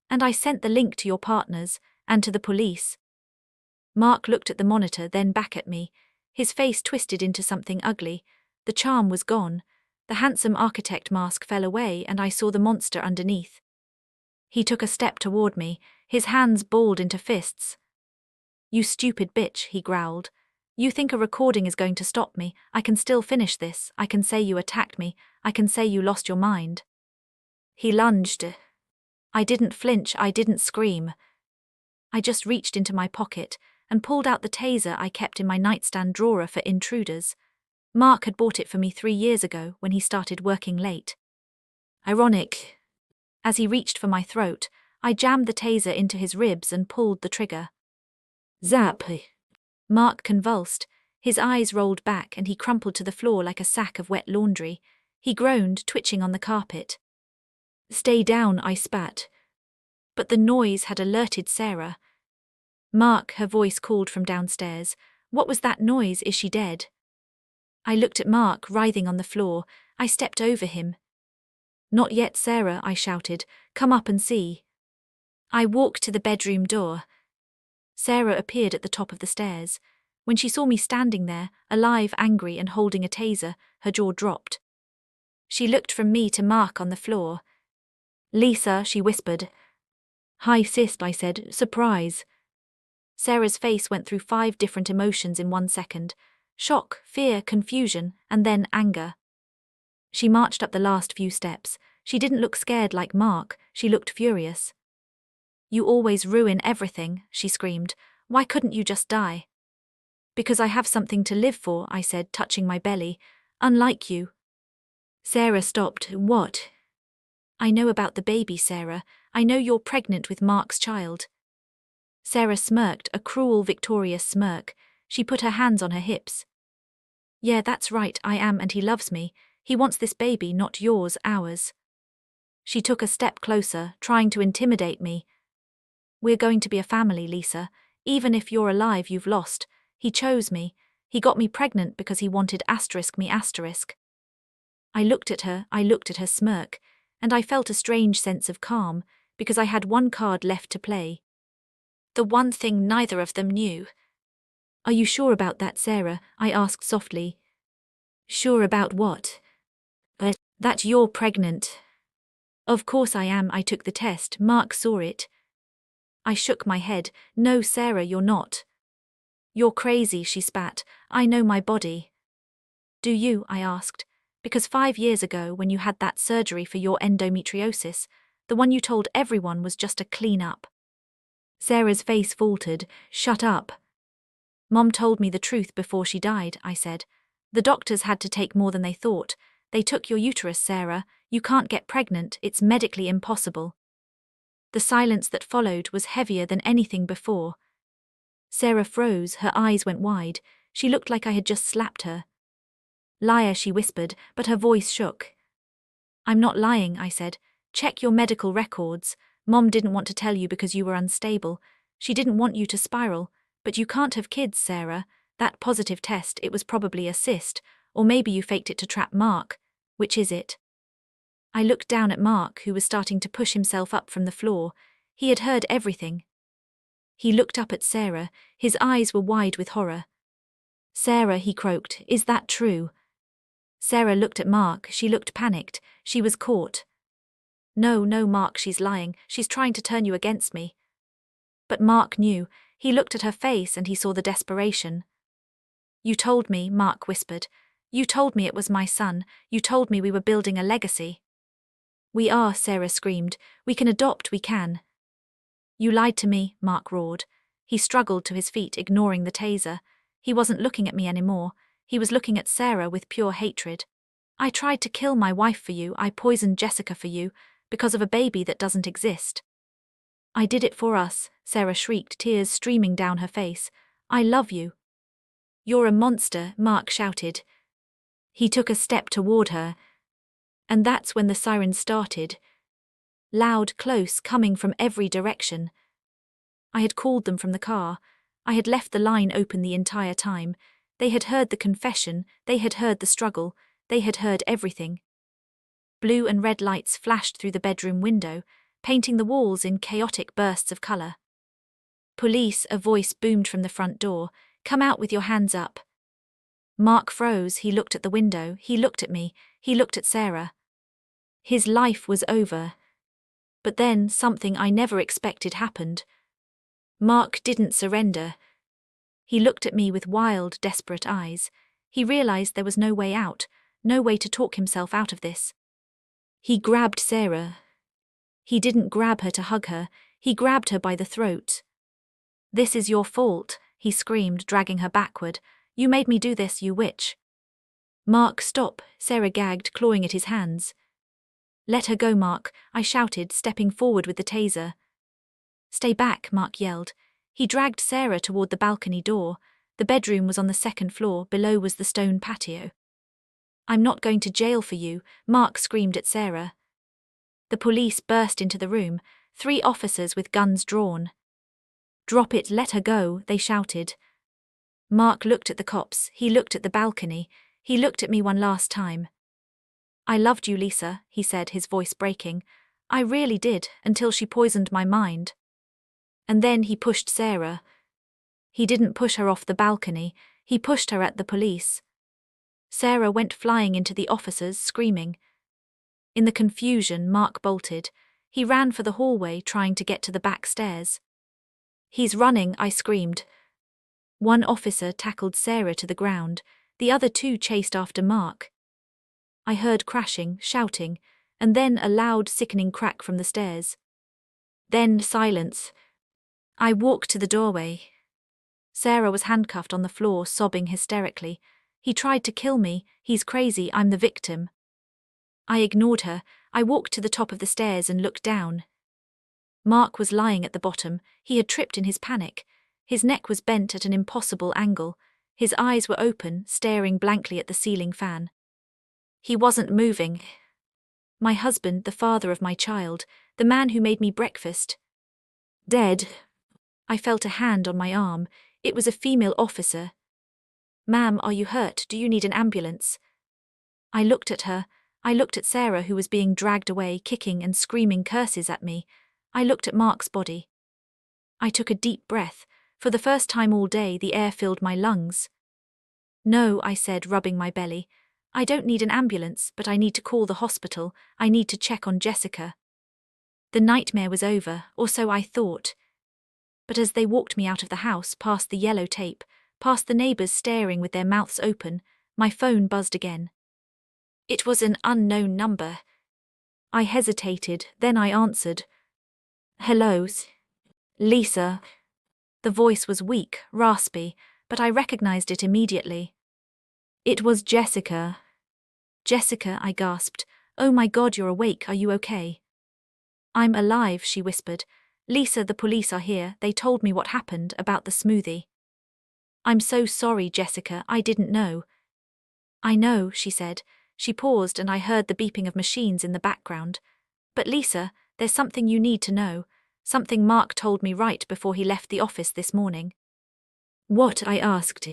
And I sent the link to your partners, and to the police. Mark looked at the monitor, then back at me. His face twisted into something ugly. The charm was gone. The handsome architect mask fell away, and I saw the monster underneath. He took a step toward me, his hands balled into fists. You stupid bitch, he growled. You think a recording is going to stop me? I can still finish this. I can say you attacked me. I can say you lost your mind. He lunged. I didn't flinch, I didn't scream. I just reached into my pocket and pulled out the taser I kept in my nightstand drawer for intruders. Mark had bought it for me 3 years ago when he started working late. Ironic. As he reached for my throat, I jammed the taser into his ribs and pulled the trigger. Zap! Mark convulsed. His eyes rolled back and he crumpled to the floor like a sack of wet laundry. He groaned, twitching on the carpet. Stay down, I spat. But the noise had alerted Sarah. Mark, her voice called from downstairs. What was that noise? Is she dead? I looked at Mark, writhing on the floor. I stepped over him. Not yet, Sarah, I shouted. Come up and see. I walked to the bedroom door. Sarah appeared at the top of the stairs. When she saw me standing there, alive, angry, and holding a taser, her jaw dropped. She looked from me to Mark on the floor. Lisa, she whispered. Hi, sis, I said. Surprise. Sarah's face went through 5 different emotions in 1 second. Shock, fear, confusion, and then anger. She marched up the last few steps. She didn't look scared like Mark, she looked furious. You always ruin everything, she screamed. Why couldn't you just die? Because I have something to live for, I said, touching my belly. Unlike you. Sarah stopped. What? I know about the baby, Sarah. I know you're pregnant with Mark's child. Sarah smirked, a cruel, victorious smirk. She put her hands on her hips. Yeah, that's right, I am, and he loves me. He wants this baby, not yours, ours. She took a step closer, trying to intimidate me. We're going to be a family, Lisa. Even if you're alive, you've lost. He chose me. He got me pregnant because he wanted *me*. I looked at her smirk, and I felt a strange sense of calm, because I had one card left to play. The one thing neither of them knew. Are you sure about that, Sarah? I asked softly. Sure about what? That you're pregnant. Of course I am. I took the test. Mark saw it. I shook my head. No, Sarah, you're not. You're crazy, she spat. I know my body. Do you? I asked. Because 5 years ago, when you had that surgery for your endometriosis, the one you told everyone was just a clean-up. Sarah's face faltered. Shut up. Mom told me the truth before she died, I said. The doctors had to take more than they thought. They took your uterus, Sarah. You can't get pregnant. It's medically impossible. The silence that followed was heavier than anything before. Sarah froze, her eyes went wide. She looked like I had just slapped her. Liar, she whispered, but her voice shook. I'm not lying, I said. Check your medical records. Mom didn't want to tell you because you were unstable. She didn't want you to spiral. But you can't have kids, Sarah. That positive test, it was probably a cyst, or maybe you faked it to trap Mark. Which is it? I looked down at Mark, who was starting to push himself up from the floor. He had heard everything. He looked up at Sarah. His eyes were wide with horror. Sarah, he croaked, is that true? Sarah looked at Mark. She looked panicked. She was caught. No, Mark, she's lying. She's trying to turn you against me. But Mark knew. He looked at her face and he saw the desperation. You told me, Mark whispered. You told me it was my son. You told me we were building a legacy. We are, Sarah screamed. We can adopt, we can. You lied to me, Mark roared. He struggled to his feet, ignoring the taser. He wasn't looking at me anymore. He was looking at Sarah with pure hatred. I tried to kill my wife for you. I poisoned Jessica for you, because of a baby that doesn't exist. I did it for us, Sarah shrieked, tears streaming down her face. I love you. You're a monster, Mark shouted. He took a step toward her. And that's when the sirens started. Loud, close, coming from every direction. I had called them from the car. I had left the line open the entire time. They had heard the confession, they had heard the struggle, they had heard everything. Blue and red lights flashed through the bedroom window, painting the walls in chaotic bursts of color. Police, a voice boomed from the front door. Come out with your hands up. Mark froze. He looked at the window, he looked at me, he looked at Sarah. His life was over. But then something I never expected happened. Mark didn't surrender. He looked at me with wild, desperate eyes. He realized there was no way out, no way to talk himself out of this. He grabbed Sarah. He didn't grab her to hug her, he grabbed her by the throat. This is your fault, he screamed, dragging her backward. You made me do this, you witch. Mark, stop, Sarah gagged, clawing at his hands. Let her go, Mark, I shouted, stepping forward with the taser. Stay back, Mark yelled. He dragged Sarah toward the balcony door. The bedroom was on the second floor, below was the stone patio. I'm not going to jail for you, Mark screamed at Sarah. The police burst into the room, 3 officers with guns drawn. Drop it, let her go, they shouted. Mark looked at the cops, he looked at the balcony, he looked at me one last time. I loved you, Lisa, he said, his voice breaking. I really did, until she poisoned my mind. And then he pushed Sarah. He didn't push her off the balcony, he pushed her at the police. Sarah went flying into the officers, screaming. In the confusion, Mark bolted. He ran for the hallway, trying to get to the back stairs. He's running, I screamed. 1 officer tackled Sarah to the ground, the other 2 chased after Mark. I heard crashing, shouting, and then a loud, sickening crack from the stairs. Then silence. I walked to the doorway. Sarah was handcuffed on the floor, sobbing hysterically. He tried to kill me, he's crazy, I'm the victim. I ignored her. I walked to the top of the stairs and looked down. Mark was lying at the bottom. He had tripped in his panic. His neck was bent at an impossible angle. His eyes were open, staring blankly at the ceiling fan. He wasn't moving. My husband, the father of my child, the man who made me breakfast. Dead. I felt a hand on my arm. It was a female officer. Ma'am, are you hurt? Do you need an ambulance? I looked at her. I looked at Sarah, who was being dragged away, kicking and screaming curses at me. I looked at Mark's body. I took a deep breath. For the first time all day, the air filled my lungs. No, I said, rubbing my belly. I don't need an ambulance, but I need to call the hospital. I need to check on Jessica. The nightmare was over, or so I thought. But as they walked me out of the house, past the yellow tape, past the neighbors staring with their mouths open, my phone buzzed again. It was an unknown number. I hesitated, then I answered. Hello, Lisa. The voice was weak, raspy, but I recognized it immediately. It was Jessica. Jessica, I gasped. Oh my God, you're awake, are you okay? I'm alive, she whispered. Lisa, the police are here, they told me what happened about the smoothie. I'm so sorry, Jessica, I didn't know. I know, she said. She paused and I heard the beeping of machines in the background. But Lisa, there's something you need to know. Something Mark told me right before he left the office this morning. What? I asked.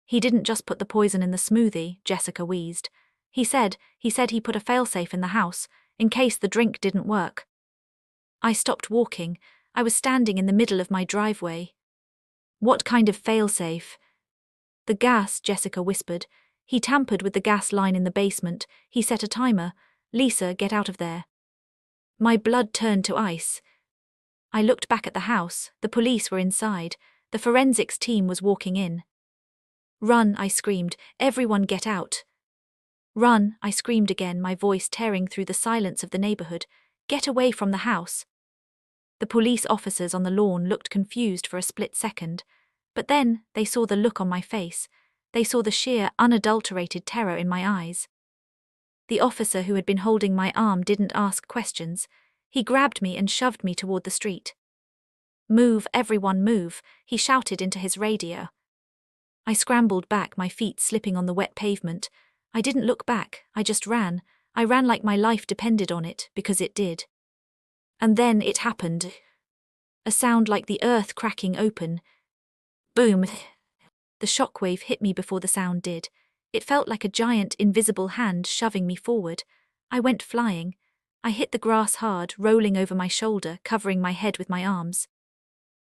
He didn't just put the poison in the smoothie, Jessica wheezed. He said he put a failsafe in the house, in case the drink didn't work. I stopped walking. I was standing in the middle of my driveway. What kind of failsafe? The gas, Jessica whispered. He tampered with the gas line in the basement. He set a timer. Lisa, get out of there. My blood turned to ice. I looked back at the house. The police were inside. The forensics team was walking in. "Run," I screamed. "Everyone get out." "Run," I screamed again, my voice tearing through the silence of the neighborhood. "Get away from the house." The police officers on the lawn looked confused for a split second, but then they saw the look on my face. They saw the sheer, unadulterated terror in my eyes. The officer who had been holding my arm didn't ask questions. He grabbed me and shoved me toward the street. "Move, everyone move," he shouted into his radio. I scrambled back, my feet slipping on the wet pavement. I didn't look back, I just ran. I ran like my life depended on it, because it did. And then it happened. A sound like the earth cracking open. Boom. The shockwave hit me before the sound did. It felt like a giant, invisible hand shoving me forward. I went flying. I hit the grass hard, rolling over my shoulder, covering my head with my arms.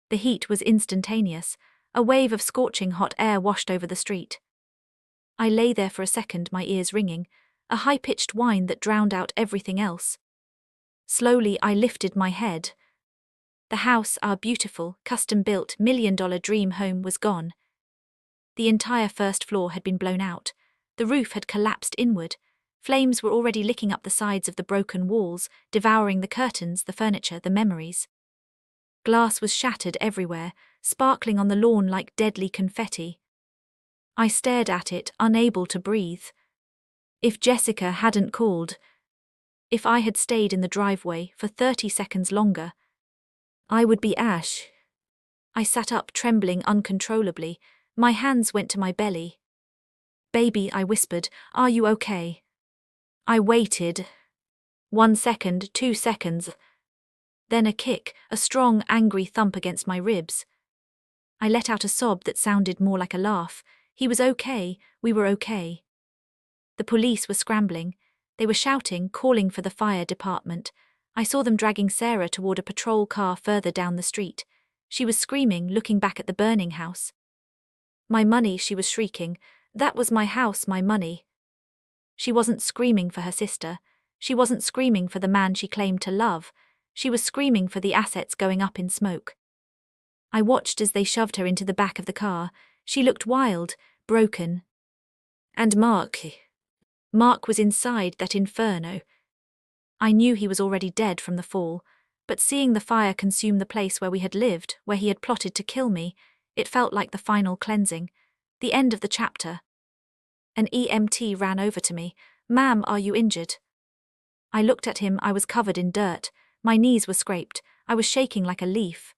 The heat was instantaneous. A wave of scorching hot air washed over the street. I lay there for a second, my ears ringing, a high-pitched whine that drowned out everything else. Slowly, I lifted my head. The house, our beautiful, custom-built, million-dollar dream home, was gone. The entire first floor had been blown out. The roof had collapsed inward. Flames were already licking up the sides of the broken walls, devouring the curtains, the furniture, the memories. Glass was shattered everywhere, sparkling on the lawn like deadly confetti. I stared at it, unable to breathe. If Jessica hadn't called, if I had stayed in the driveway for 30 seconds longer, I would be ash. I sat up, trembling uncontrollably. My hands went to my belly. "Baby," I whispered, "are you okay?" I waited. 1 second, 2 seconds. Then a kick, a strong, angry thump against my ribs. I let out a sob that sounded more like a laugh. He was okay, we were okay. The police were scrambling. They were shouting, calling for the fire department. I saw them dragging Sarah toward a patrol car further down the street. She was screaming, looking back at the burning house. "My money," she was shrieking. "That was my house, my money." She wasn't screaming for her sister. She wasn't screaming for the man she claimed to love. She was screaming for the assets going up in smoke. I watched as they shoved her into the back of the car. She looked wild, broken. And Mark was inside that inferno. I knew he was already dead from the fall, but seeing the fire consume the place where we had lived, where he had plotted to kill me, it felt like the final cleansing, the end of the chapter. An EMT ran over to me. "Ma'am, are you injured?" I looked at him. I was covered in dirt. My knees were scraped. I was shaking like a leaf.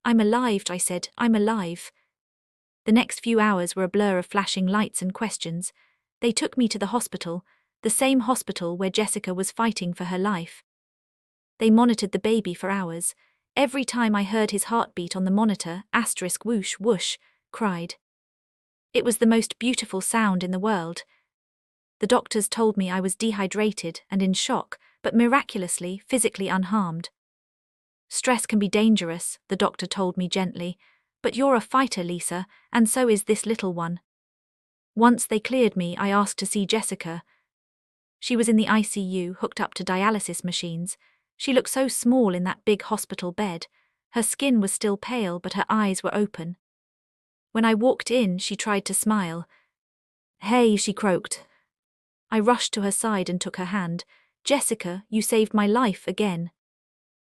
"I'm alive," I said. "I'm alive." The next few hours were a blur of flashing lights and questions. They took me to the hospital, the same hospital where Jessica was fighting for her life. They monitored the baby for hours. Every time I heard his heartbeat on the monitor, asterisk whoosh whoosh, cried. It was the most beautiful sound in the world. The doctors told me I was dehydrated and in shock, but miraculously, physically unharmed. "Stress can be dangerous," the doctor told me gently, "but you're a fighter, Lisa, and so is this little one." Once they cleared me, I asked to see Jessica. She was in the ICU, hooked up to dialysis machines. She looked so small in that big hospital bed. Her skin was still pale, but her eyes were open. When I walked in, she tried to smile. "Hey," she croaked. I rushed to her side and took her hand. "Jessica, you saved my life again."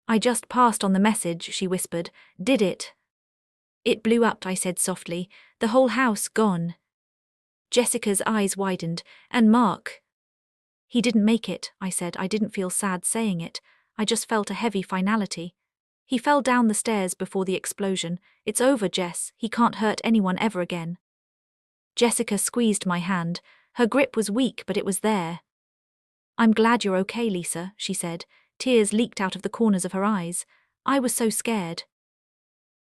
"I just passed on the message," she whispered. "Did it?" "It blew up," I said softly. "The whole house gone." Jessica's eyes widened. "And Mark?" "He didn't make it," I said. I didn't feel sad saying it. I just felt a heavy finality. "He fell down the stairs before the explosion. It's over, Jess. He can't hurt anyone ever again." Jessica squeezed my hand. Her grip was weak, but it was there. "I'm glad you're okay, Lisa," she said. Tears leaked out of the corners of her eyes. I was so scared.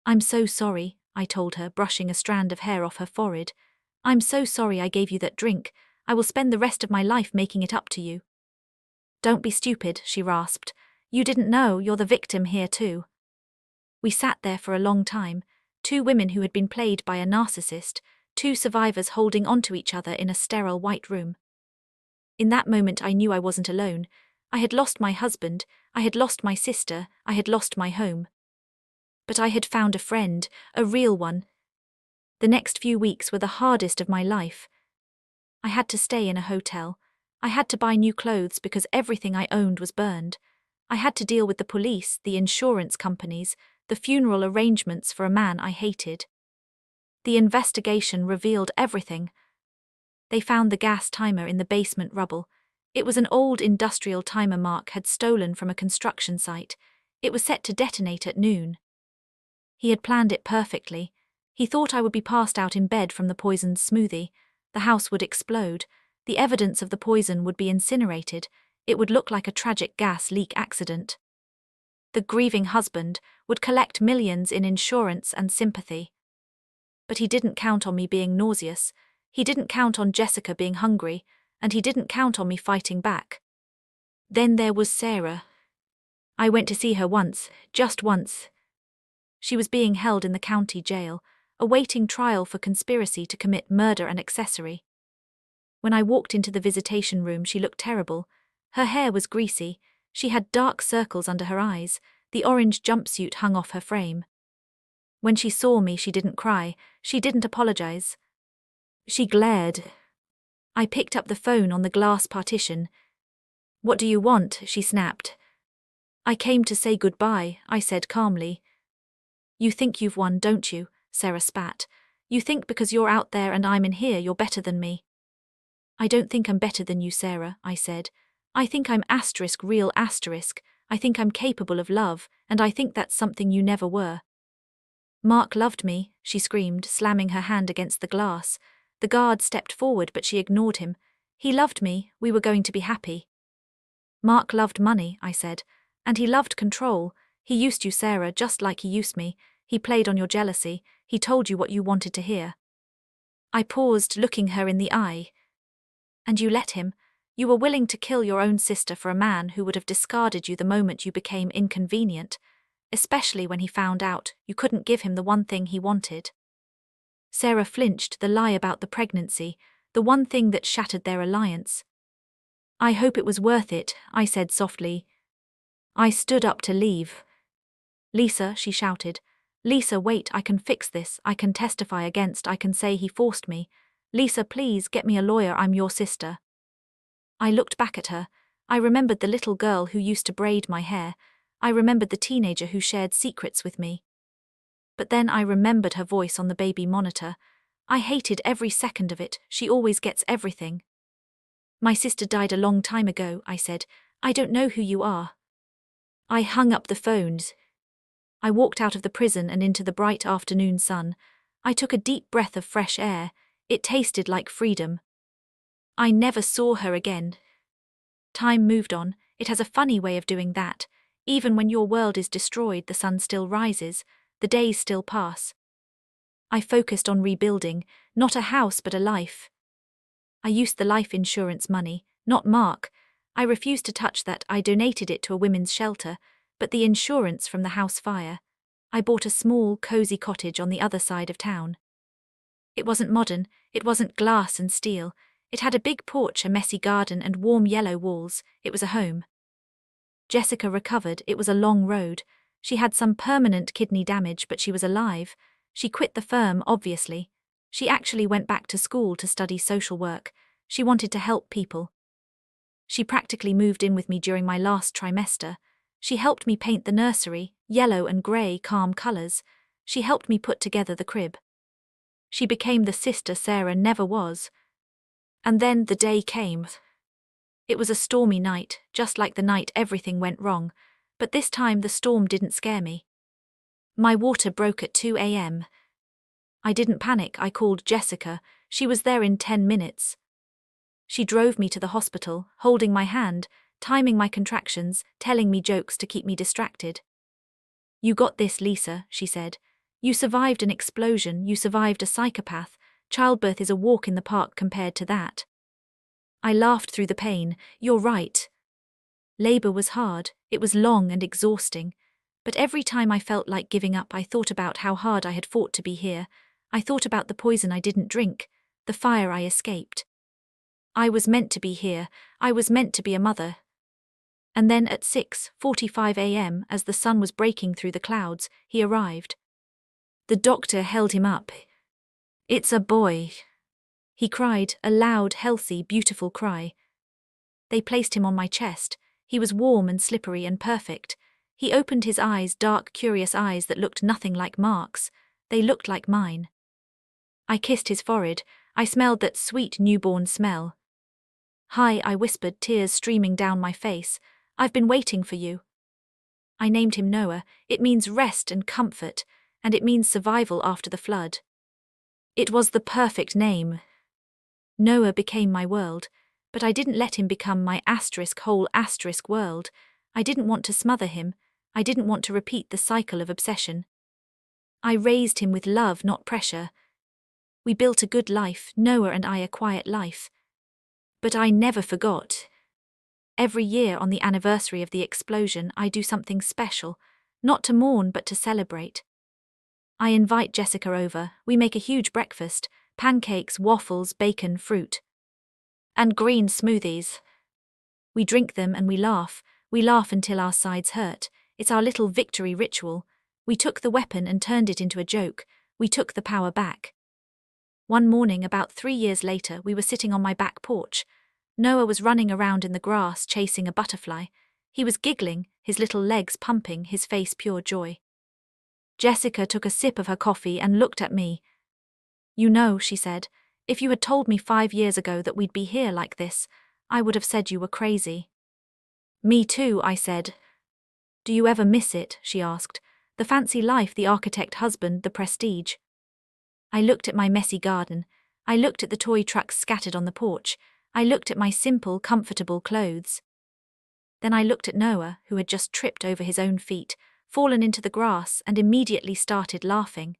"I'm so sorry," I told her, brushing a strand of hair off her forehead. "I'm so sorry I gave you that drink. I will spend the rest of my life making it up to you." "Don't be stupid," she rasped. "You didn't know, you're the victim here too." We sat there for a long time, two women who had been played by a narcissist, two survivors holding onto each other in a sterile white room. In that moment I knew I wasn't alone. I had lost my husband, I had lost my sister, I had lost my home. But I had found a friend, a real one. The next few weeks were the hardest of my life. I had to stay in a hotel. I had to buy new clothes because everything I owned was burned. I had to deal with the police, the insurance companies, the funeral arrangements for a man I hated. The investigation revealed everything. They found the gas timer in the basement rubble. It was an old industrial timer Mark had stolen from a construction site. It was set to detonate at noon. He had planned it perfectly. He thought I would be passed out in bed from the poisoned smoothie. The house would explode. The evidence of the poison would be incinerated. It would look like a tragic gas leak accident. The grieving husband would collect millions in insurance and sympathy. But he didn't count on me being nauseous. He didn't count on Jessica being hungry, and he didn't count on me fighting back. Then there was Sarah. I went to see her once, just once. She was being held in the county jail, awaiting trial for conspiracy to commit murder and accessory. When I walked into the visitation room, she looked terrible. Her hair was greasy, she had dark circles under her eyes, the orange jumpsuit hung off her frame. When she saw me, she didn't cry, she didn't apologize. She glared. I picked up the phone on the glass partition. "What do you want?" she snapped. "I came to say goodbye," I said calmly. "You think you've won, don't you?" Sarah spat. "You think because you're out there and I'm in here you're better than me." "I don't think I'm better than you, Sarah," I said. "I think I'm real asterisk. I think I'm capable of love, and I think that's something you never were." "Mark loved me," she screamed, slamming her hand against the glass. The guard stepped forward, but she ignored him. "He loved me, we were going to be happy." "Mark loved money," I said, "and he loved control. He used you, Sarah, just like he used me. He played on your jealousy. He told you what you wanted to hear." I paused, looking her in the eye. "And you let him? You were willing to kill your own sister for a man who would have discarded you the moment you became inconvenient, especially when he found out you couldn't give him the one thing he wanted." Sarah flinched, the lie about the pregnancy, the one thing that shattered their alliance. "I hope it was worth it," I said softly. I stood up to leave. "Lisa," she shouted. "Lisa, wait, I can fix this, I can testify against, I can say he forced me. Lisa, please, get me a lawyer, I'm your sister." I looked back at her. I remembered the little girl who used to braid my hair. I remembered the teenager who shared secrets with me. But then I remembered her voice on the baby monitor. I hated every second of it, she always gets everything. "My sister died a long time ago," I said. "I don't know who you are." I hung up the phones. I walked out of the prison and into the bright afternoon sun. I took a deep breath of fresh air. It tasted like freedom. I never saw her again. Time moved on. It has a funny way of doing that. Even when your world is destroyed, the sun still rises, the days still pass. I focused on rebuilding, not a house but a life. I used the life insurance money, not Mark. I refused to touch that. I donated it to a women's shelter, but the insurance from the house fire. I bought a small, cozy cottage on the other side of town. It wasn't modern, it wasn't glass and steel. It had a big porch, a messy garden, and warm yellow walls. It was a home. Jessica recovered. It was a long road. She had some permanent kidney damage, but she was alive. She quit the firm, obviously. She actually went back to school to study social work. She wanted to help people. She practically moved in with me during my last trimester. She helped me paint the nursery, yellow and grey, calm colours. She helped me put together the crib. She became the sister Sarah never was. And then the day came. It was a stormy night, just like the night everything went wrong, but this time the storm didn't scare me. My water broke at 2 a.m. I didn't panic. I called Jessica. She was there in 10 minutes. She drove me to the hospital, holding my hand, timing my contractions, telling me jokes to keep me distracted. "You got this, Lisa," she said. "You survived an explosion, you survived a psychopath. Childbirth is a walk in the park compared to that." I laughed through the pain. "You're right. Labor was hard, it was long and exhausting. But every time I felt like giving up, I thought about how hard I had fought to be here. I thought about the poison I didn't drink, the fire I escaped. I was meant to be here, I was meant to be a mother." And then at 6:45 a.m., as the sun was breaking through the clouds, he arrived. The doctor held him up. It's a boy, he cried, a loud, healthy, beautiful cry. They placed him on my chest. He was warm and slippery and perfect. He opened his eyes, dark, curious eyes that looked nothing like Mark's. They looked like mine. I kissed his forehead. I smelled that sweet newborn smell. "Hi," I whispered, tears streaming down my face. "I've been waiting for you." I named him Noah. It means rest and comfort, and it means survival after the flood. It was the perfect name. Noah became my world, but I didn't let him become my whole world. I didn't want to smother him. I didn't want to repeat the cycle of obsession. I raised him with love, not pressure. We built a good life, Noah and I a quiet life. But I never forgot. Every year on the anniversary of the explosion, I do something special, not to mourn but to celebrate. I invite Jessica over. We make a huge breakfast, pancakes, waffles, bacon, fruit, and green smoothies. We drink them and we laugh until our sides hurt. It's our little victory ritual. We took the weapon and turned it into a joke. We took the power back. One morning, about 3 years later, we were sitting on my back porch. Noah was running around in the grass chasing a butterfly. He was giggling, his little legs pumping, his face pure joy. Jessica took a sip of her coffee and looked at me. "You know," she said, "if you had told me 5 years ago that we'd be here like this, I would have said you were crazy." "Me too," I said. "Do you ever miss it?" she asked. "The fancy life, the architect husband, the prestige." I looked at my messy garden. I looked at the toy trucks scattered on the porch. I looked at my simple, comfortable clothes. Then I looked at Noah, who had just tripped over his own feet, fallen into the grass, and immediately started laughing.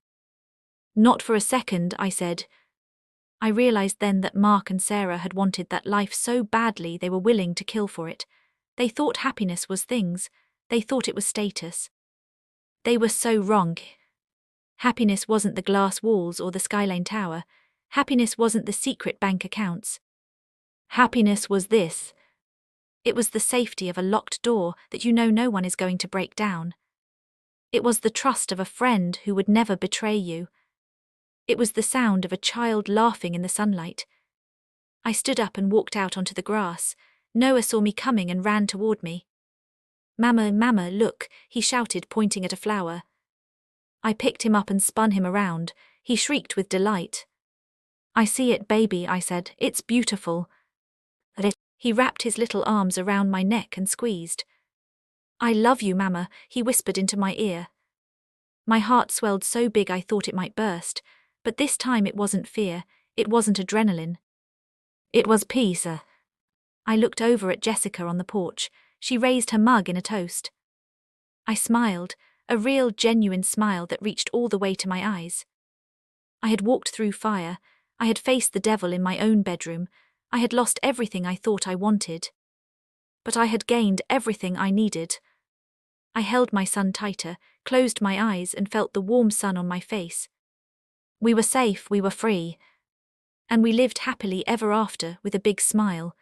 "Not for a second," I said. I realized then that Mark and Sarah had wanted that life so badly they were willing to kill for it. They thought happiness was things. They thought it was status. They were so wrong. Happiness wasn't the glass walls or the Skyline Tower. Happiness wasn't the secret bank accounts. Happiness was this. It was the safety of a locked door that you know no one is going to break down. It was the trust of a friend who would never betray you. It was the sound of a child laughing in the sunlight. I stood up and walked out onto the grass. Noah saw me coming and ran toward me. "Mama, Mama, look," he shouted, pointing at a flower. I picked him up and spun him around. He shrieked with delight. "I see it, baby," I said. "It's beautiful." He wrapped his little arms around my neck and squeezed. "I love you, Mama," he whispered into my ear. My heart swelled so big I thought it might burst, but this time it wasn't fear, it wasn't adrenaline. It was peace. I looked over at Jessica on the porch. She raised her mug in a toast. I smiled, a real, genuine smile that reached all the way to my eyes. I had walked through fire. I had faced the devil in my own bedroom. I had lost everything I thought I wanted. But I had gained everything I needed. I held my son tighter, closed my eyes, and felt the warm sun on my face. We were safe, we were free. And we lived happily ever after with a big smile.